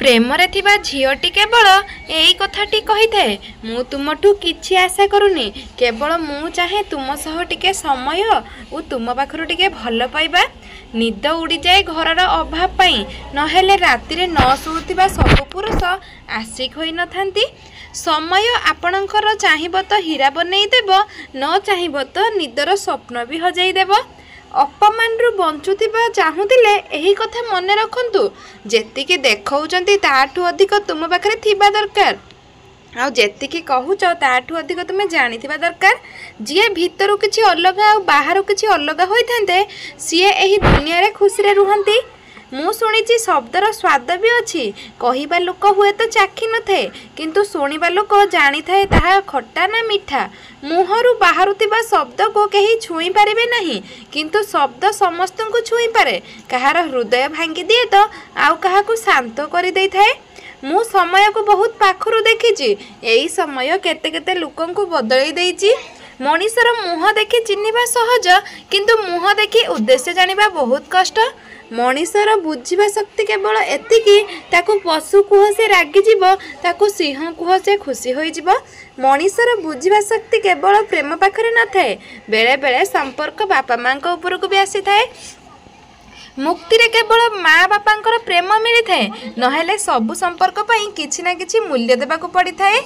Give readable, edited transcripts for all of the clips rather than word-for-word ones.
प्रेमरे थिबा झीटी केवल यही कथाटी कही थाए, मु तुमठू किछि आशा करूनी, केवल मु चाहे तुम सह टिके समय और तुम पाखरु टिके भल पाइबा। निद उड़ी जाए घरर अभाव पाई, नहेले रातिरे न शुवा सब पुरुष आशिक होई न थांती। समय आपणकर चाहिब तो हीरा बनई देव, न चाहिब तो निदर स्वप्न भी हजाई देव। अपमान रु बंचुथिबा चाहुतिले एही कथा मने रखंतु, जेतिकी देखौचंती ताठू अधिक तुम पाखरे थिबा दरकार, आ जेतिकी कहूच ताठू अधिक तुमे जानिथिबा दरकार। जिए भीतरु किछि अलग आ बाहरु किछि अलग होइथांते, सिए एही दुनिया रे खुशी रे रुहंती। मु शुणिची शब्दर स्वाद भी अच्छी, कहवा लोक हुए तो चाखी न थाए, किंतु शुणिबा लोक जानी थाए ताहा खट्टा ना मीठा। मुहरु बाहरुथिबा शब्द को कहीं छुई पारिबे नहीं, किंतु शब्द समस्त को छुई पारे। कहार हृदय भांगी दिए तो आउ काहाकू शांत करि देई थाए। मु समय को बहुत पाखरु देखिची, एई समय केते केते लोकंकु बदलई देइची। मनीषर मुह देखि चिन्हिबा सहज, किंतु मुह देखि उद्देश्य जानिबा बहुत कष्ट। मनीषर बुझिबा शक्ति केवल एतिकी, ताकू पशु कुह से रागी जीव, ताकू सिंह कुह से खुशी होई जीव। मनीषर बुझिबा शक्ति केवल प्रेम पाखरे न थाए, बेले बेले संपर्क बापा माँ उपरकू भी आसी थाए। मुक्ति रे केवल माँ बापांकर प्रेम मिली थाए, नहेले सबु संपर्क पई किछि ना किछि मूल्य देबाकू पड़ी थाए।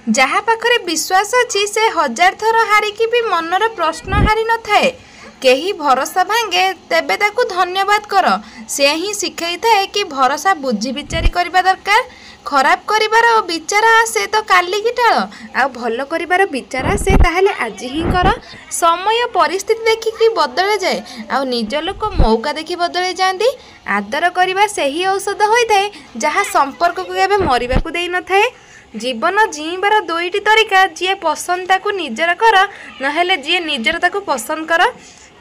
जहा पाखरे विश्वास अछि से हजार थर हारिकी भी मनर प्रश्न हारी न थाए। केही भरोसा भांगे तेबे ताकू धन्यवाद कर, से ही शिखाई थाए कि भरोसा बुझी विचारी करबा दरकार। खराब करिबार विचार आसे तो काली की टाळ, आ भल करिबार विचार आसे ताहले आज ही कर। समय परिस्थिति देखिकी बदले जाए, आ निज लोक मौका देखि बदले जाती। आदर करिबा सेही औषध होई थाए, जहा संपर्क को केबे मरिबाकू देई न थाए। जीवन जीवार दुईटी तरीका, जी पसंद ताकू निजर कर, नहेले जी निजर ताकू पसंद कर।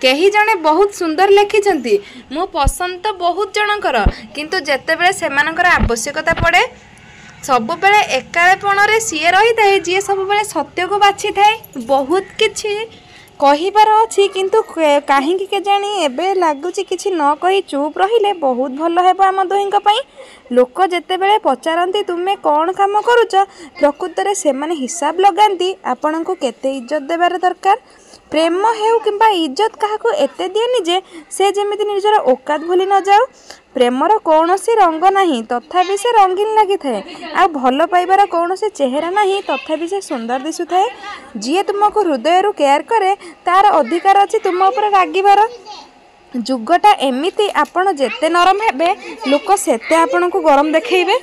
केही जने बहुत सुंदर लिखिछंती, मो पसंद तो बहुत जनकर, किंतु जेतेबेले सेमानकर आवश्यकता पड़े सब बेले एकालेपणरे सीए रही थाए, जी सब बेले सत्य को बाछि थाए। बहुत किछि कहिबार अछि, किंतु काहे केजाणी एबे लागुची किछि न कहि चुप रहिले बहुत भल हेबो आम दुहिंक पई। लोक जेतेबेले पचारंती तुमे कौन काम करूच, प्रकृत रे सेमाने हिसाब लगांती आपनकु केते इज्जत देबार दरकार। प्रेम हेउ किंबा इज्जत काहाकू एते दिएनि जे से जेमिति निजर औकात भूली न जाऊ। प्रेमर कौनसी रंग नहीं, तथापि से रंगीन लगी थाए। आ भल पाइबार कौनसी चेहरा नहीं, तथापि से सुंदर दिशु थाए। जी तुमको हृदय रु केयर करे, तार अधिकार अछि तुम ऊपर रागिबार। जुगटा एमिति, आपण जेते नरम हेबे लोक सेते आपनकू गरम देखैबे।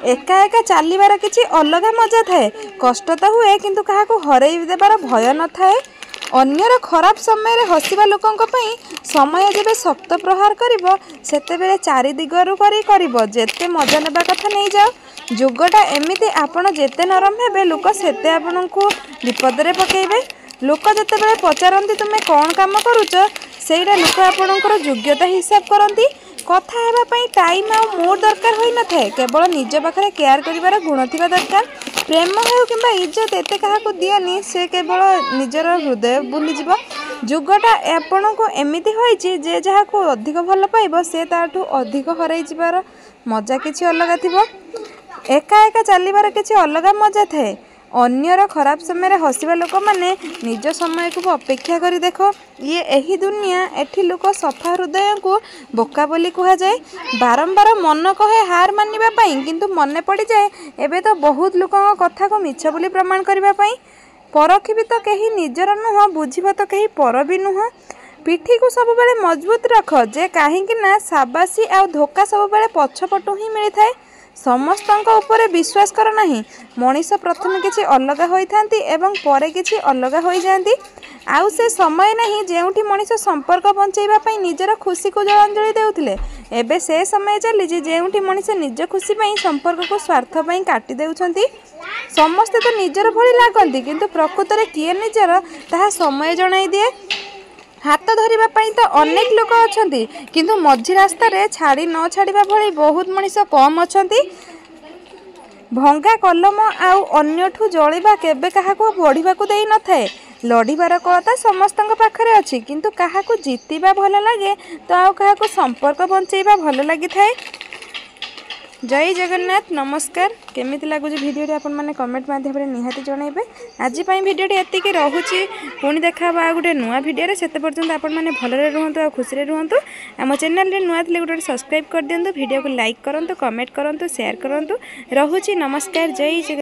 एका एका चलिबार किछि अलग मजा थाए। कष्ट तो हुए, किंतु काहाकू हरई देबार भय न थाए। अन्यर खराब समय रे हसिबा लोकंक पई समय जेबे शक्त प्रहार करिवो, सेतेबेले चारि दिगरु करिवो, जेते मजा नेबा कथा नै जाओ। जुगटा एमिति, आपण जेते नरम हेबे लोक सेते आपनकू विपद रे पकेइबे। लोक जेतेबेले पचारंती तुमे कोन काम करूच, सेइरा लोक आपनकर योग्यता हिसाब करंती। कथा हेबा पई टाइम आ मूड दरकार होई न थाए, केवल निज पाखरे केयर करिवार गुण थिबा दरकार। प्रेम हेउ किंबा इज्जत एते काहाकू दियानी, से केवल निजर हृदय बुली जीव। जुगटा आपनकू एमिति होईची, जे जहाकू अधिक भल पाइबो से ताठू अधिक हरई जीवार मजा किछि अलग थिबो। एका एका चलिबार किछि अलग मजा थाए। अन्यर खराब समय हसिबा लोक माने निज समय को अपेक्षा करी देखो। ये एही दुनिया, एठी लोक सफा हृदय को बोका बोली कहा जाए। बारंबार मन कहे हार मानिबा पई, किंतु मने पड़ी जाए एबे तो बहुत लोकଙ୍କ कथा को मिछ बोली प्रमाण करबा पई। परखिबी तो कहीं निजर नुह, बुझिबा तो कहीं पर भी नुह। पिठी को सब बेले मजबूत रख, जे काहे कि ना साबासी आ धोखा सब बेले पछपटू ही मिली थाए। समस्तଙ୍କ ऊपर विश्वास कर नहीं। मनीष प्रथम किछि अलग होइथांती एवं परे किछि अलग होई जांती। आउ से समय नहीं जेउठी मनीष संपर्क बंचैबा पई निजर खुशी को जलांजलि देउथिले। एबे से समय चली जेउठी मनीष निज खुशी पई संपर्क को स्वार्थ पई काटी देउछंती। समस्ते तो निजर भली लागंती, किंतु प्रकृत रे किए निजर ताहा समय जणाई दिए। हाथ धरिबा पई तो अनेक लोक अछंती, किंतु मझी रास्ता रे छाड़ी न छाड़िबा भली बहुत मनीष कम अछंती। भंगा कलम आउ अन्यठू जलिबा केबे काहाकू बढ़िबाकू देई न थाए। लड़ीबार कलता समस्तଙ୍କ पाखरे अछि, किंतु काहाकू जीतिबा भल लागे तो आउ काहाकू संपर्क बंचैबा भल लागि थाए। जय जगन्नाथ नमस्कार केमिति लगुच भिडियो आपण मैंने कमेंट माध्यम निहाती जनइबे आज भिडियो एतिक रोचे पुणी देखा गोटे नुआ भिडियो से पर्यंत आपण मैंने भलरे रुहतु खुशी रुहतु आम चैनल नुआ थे गोटे सब्सक्राइब कर दिंतु वीडियो को लाइक करूँ कमेंट करूँ शेयर करूँ रोचे नमस्कार जय जगन्नाथ।